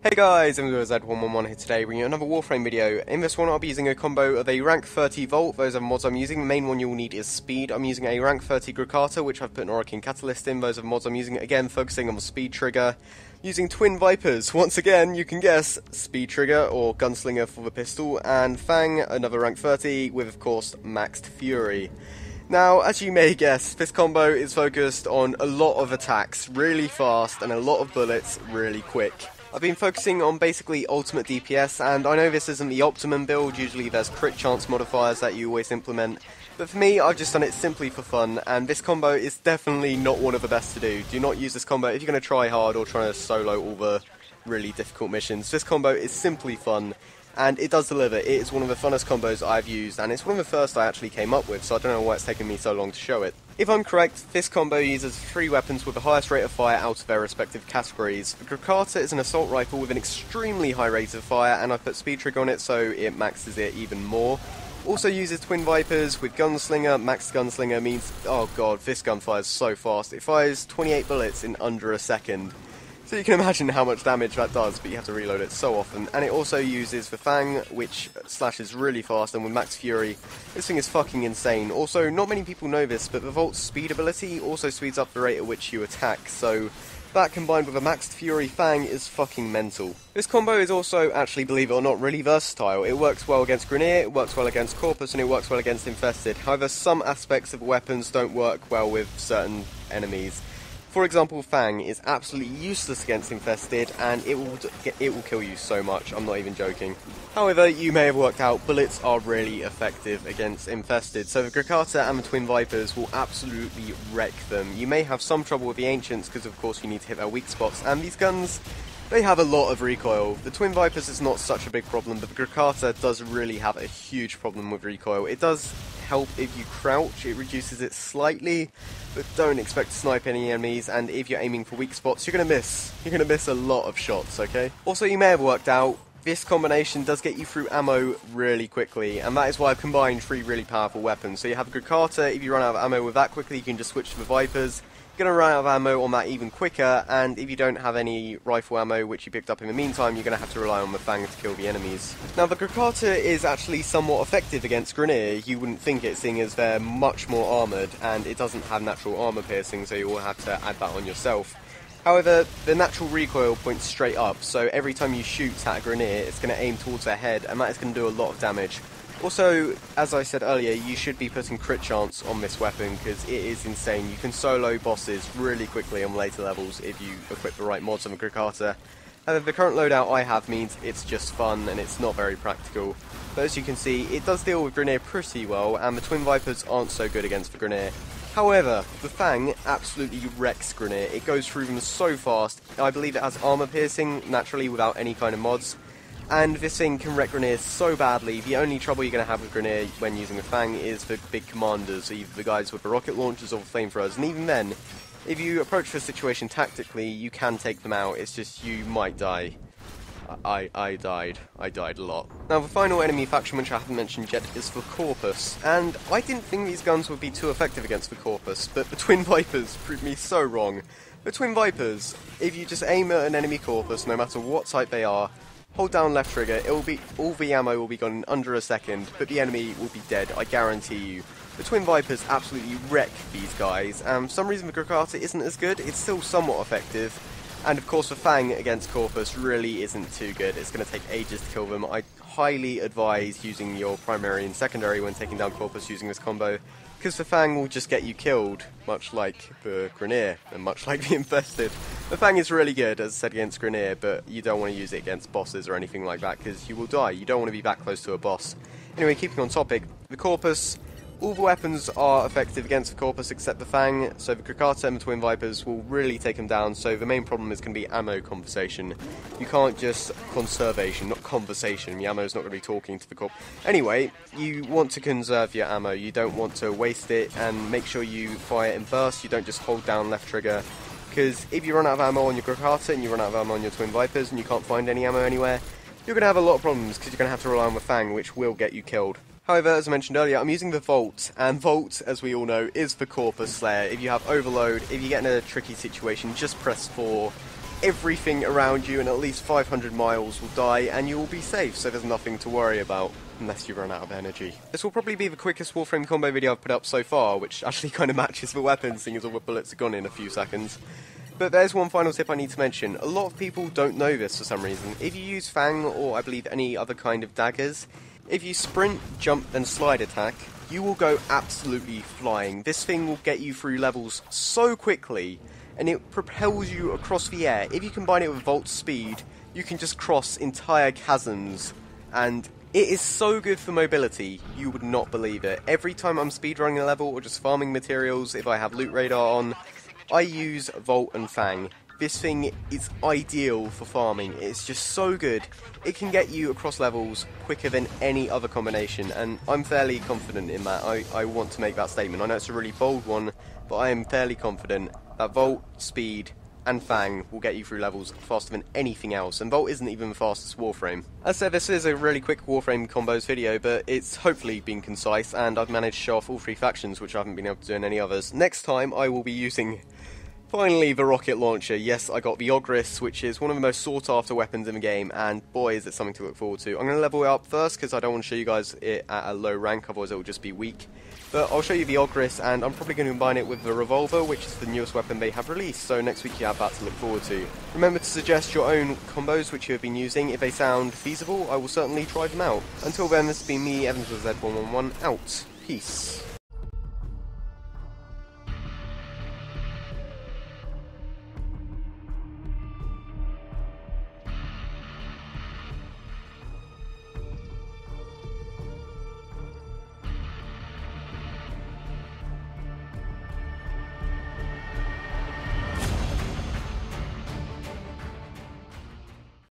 Hey guys, I'm Z111 here today, bringing you another Warframe video. In this one I'll be using a combo of a rank 30 Volt, those are the mods I'm using. The main one you'll need is speed. I'm using a rank 30 Gracata, which I've put an Orokin Catalyst in, those are the mods I'm using. Again, focusing on the speed trigger. Using Twin Vipers, once again, you can guess, speed trigger or gunslinger for the pistol, and Fang, another rank 30, with of course maxed fury. Now, as you may guess, this combo is focused on a lot of attacks really fast and a lot of bullets really quick. I've been focusing on basically ultimate DPS, and I know this isn't the optimum build. Usually there's crit chance modifiers that you always implement, but for me I've just done it simply for fun, and this combo is definitely not one of the best to do. Do not use this combo if you're going to try hard or try to solo all the really difficult missions. This combo is simply fun, and it does deliver. It is one of the funnest combos I've used, and it's one of the first I actually came up with, so I don't know why it's taken me so long to show it. If I'm correct, this combo uses 3 weapons with the highest rate of fire out of their respective categories. The Gracata is an assault rifle with an extremely high rate of fire, and I've put speed trigger on it so it maxes it even more. Also uses Twin Vipers with Gunslinger. Maxed Gunslinger means, oh god, this gun fires so fast. It fires 28 bullets in under a second. So you can imagine how much damage that does, but you have to reload it so often. And it also uses the Fang, which slashes really fast, and with Max Fury, this thing is fucking insane. Also, not many people know this, but the Volt's speed ability also speeds up the rate at which you attack, so that combined with a Maxed Fury Fang is fucking mental. This combo is also, actually, believe it or not, really versatile. It works well against Grineer, it works well against Corpus, and it works well against Infested. However, some aspects of weapons don't work well with certain enemies. For example, Fang is absolutely useless against Infested, and it will kill you so much, I'm not even joking. However, you may have worked out, bullets are really effective against Infested, so the Gracata and the Twin Vipers will absolutely wreck them. You may have some trouble with the Ancients, because of course you need to hit their weak spots, and these guns, they have a lot of recoil. The Twin Vipers is not such a big problem, but the Gracata does really have a huge problem with recoil. It does help if you crouch, it reduces it slightly, but don't expect to snipe any enemies, and if you're aiming for weak spots, you're going to miss. You're going to miss a lot of shots, okay? Also, you may have worked out, this combination does get you through ammo really quickly, and that is why I've combined 3 really powerful weapons. So you have a Gracata, if you run out of ammo with that quickly, you can just switch to the Vipers. You're going to run out of ammo on that even quicker, and if you don't have any rifle ammo which you picked up in the meantime, you're going to have to rely on the Fang to kill the enemies. Now the Gracata is actually somewhat effective against Grineer. You wouldn't think it, seeing as they're much more armoured, and it doesn't have natural armour piercing, so you will have to add that on yourself. However, the natural recoil points straight up, so every time you shoot at a Grineer, it's going to aim towards their head, and that is going to do a lot of damage. Also, as I said earlier, you should be putting crit chance on this weapon because it is insane. You can solo bosses really quickly on later levels if you equip the right mods on the Gracata. However, the current loadout I have means it's just fun and it's not very practical. But as you can see, it does deal with Grineer pretty well, and the Twin Vipers aren't so good against the Grineer. However, the Fang absolutely wrecks Grineer. It goes through them so fast. I believe it has armor piercing naturally without any kind of mods. And this thing can wreck Grineer so badly. The only trouble you're going to have with Grineer when using the Fang is the big commanders, either the guys with the rocket launchers or the flamethrowers. And even then, if you approach the situation tactically, you can take them out. It's just you might die. I died. I died a lot. Now the final enemy faction which I haven't mentioned yet is the Corpus. And I didn't think these guns would be too effective against the Corpus, but the Twin Vipers proved me so wrong. The Twin Vipers, if you just aim at an enemy Corpus, no matter what type they are, hold down left trigger, all the ammo will be gone in under a second, but the enemy will be dead, I guarantee you. The Twin Vipers absolutely wreck these guys, and for some reason the Gracata isn't as good. It's still somewhat effective, and of course the Fang against Corpus really isn't too good. It's going to take ages to kill them. I highly advise using your primary and secondary when taking down Corpus using this combo, because the Fang will just get you killed, much like the Grineer, and much like the Infested. The Fang is really good, as I said, against Grineer, but you don't want to use it against bosses or anything like that, because you will die. You don't want to be that close to a boss. Anyway, keeping on topic, the Corpus, all the weapons are effective against the Corpus except the Fang, so the Gracata and the Twin Vipers will really take them down, so the main problem is going to be ammo conversation. You can't just conservation, not conversation. The ammo's not going to be talking to the Corp. Anyway, you want to conserve your ammo. You don't want to waste it, and make sure you fire in bursts. You don't just hold down left trigger, because if you run out of ammo on your Gracata and you run out of ammo on your Twin Vipers and you can't find any ammo anywhere, you're going to have a lot of problems because you're going to have to rely on the Fang, which will get you killed. However, as I mentioned earlier, I'm using the Volt, and Volt, as we all know, is the Corpus Slayer. If you have Overload, if you get in a tricky situation, just press 4, everything around you, and at least 500 miles will die, and you will be safe, so there's nothing to worry about, unless you run out of energy. This will probably be the quickest Warframe combo video I've put up so far, which actually kind of matches the weapons, seeing as all the bullets are gone in a few seconds. But there's one final tip I need to mention. A lot of people don't know this for some reason. If you use Fang, or I believe any other kind of daggers, if you sprint, jump, and slide attack, you will go absolutely flying. This thing will get you through levels so quickly, and it propels you across the air. If you combine it with Volt speed, you can just cross entire chasms, and it is so good for mobility, you would not believe it. Every time I'm speedrunning a level or just farming materials, if I have loot radar on, I use Volt and Fang. This thing is ideal for farming. It's just so good. It can get you across levels quicker than any other combination, and I'm fairly confident in that. I want to make that statement. I know it's a really bold one, but I am fairly confident that Volt, Speed, and Fang will get you through levels faster than anything else, and Volt isn't even the fastest Warframe. As I said, this is a really quick Warframe combos video, but it's hopefully been concise, and I've managed to show off all three factions, which I haven't been able to do in any others. Next time, I will be using, finally, the rocket launcher. Yes, I got the Ogris, which is one of the most sought after weapons in the game, and boy is it something to look forward to. I'm going to level it up first, because I don't want to show you guys it at a low rank, otherwise it will just be weak. But I'll show you the Ogris, and I'm probably going to combine it with the revolver, which is the newest weapon they have released, so next week you have that to look forward to. Remember to suggest your own combos which you have been using. If they sound feasible, I will certainly try them out. Until then, this has been me, EvansWithZ111, out. Peace.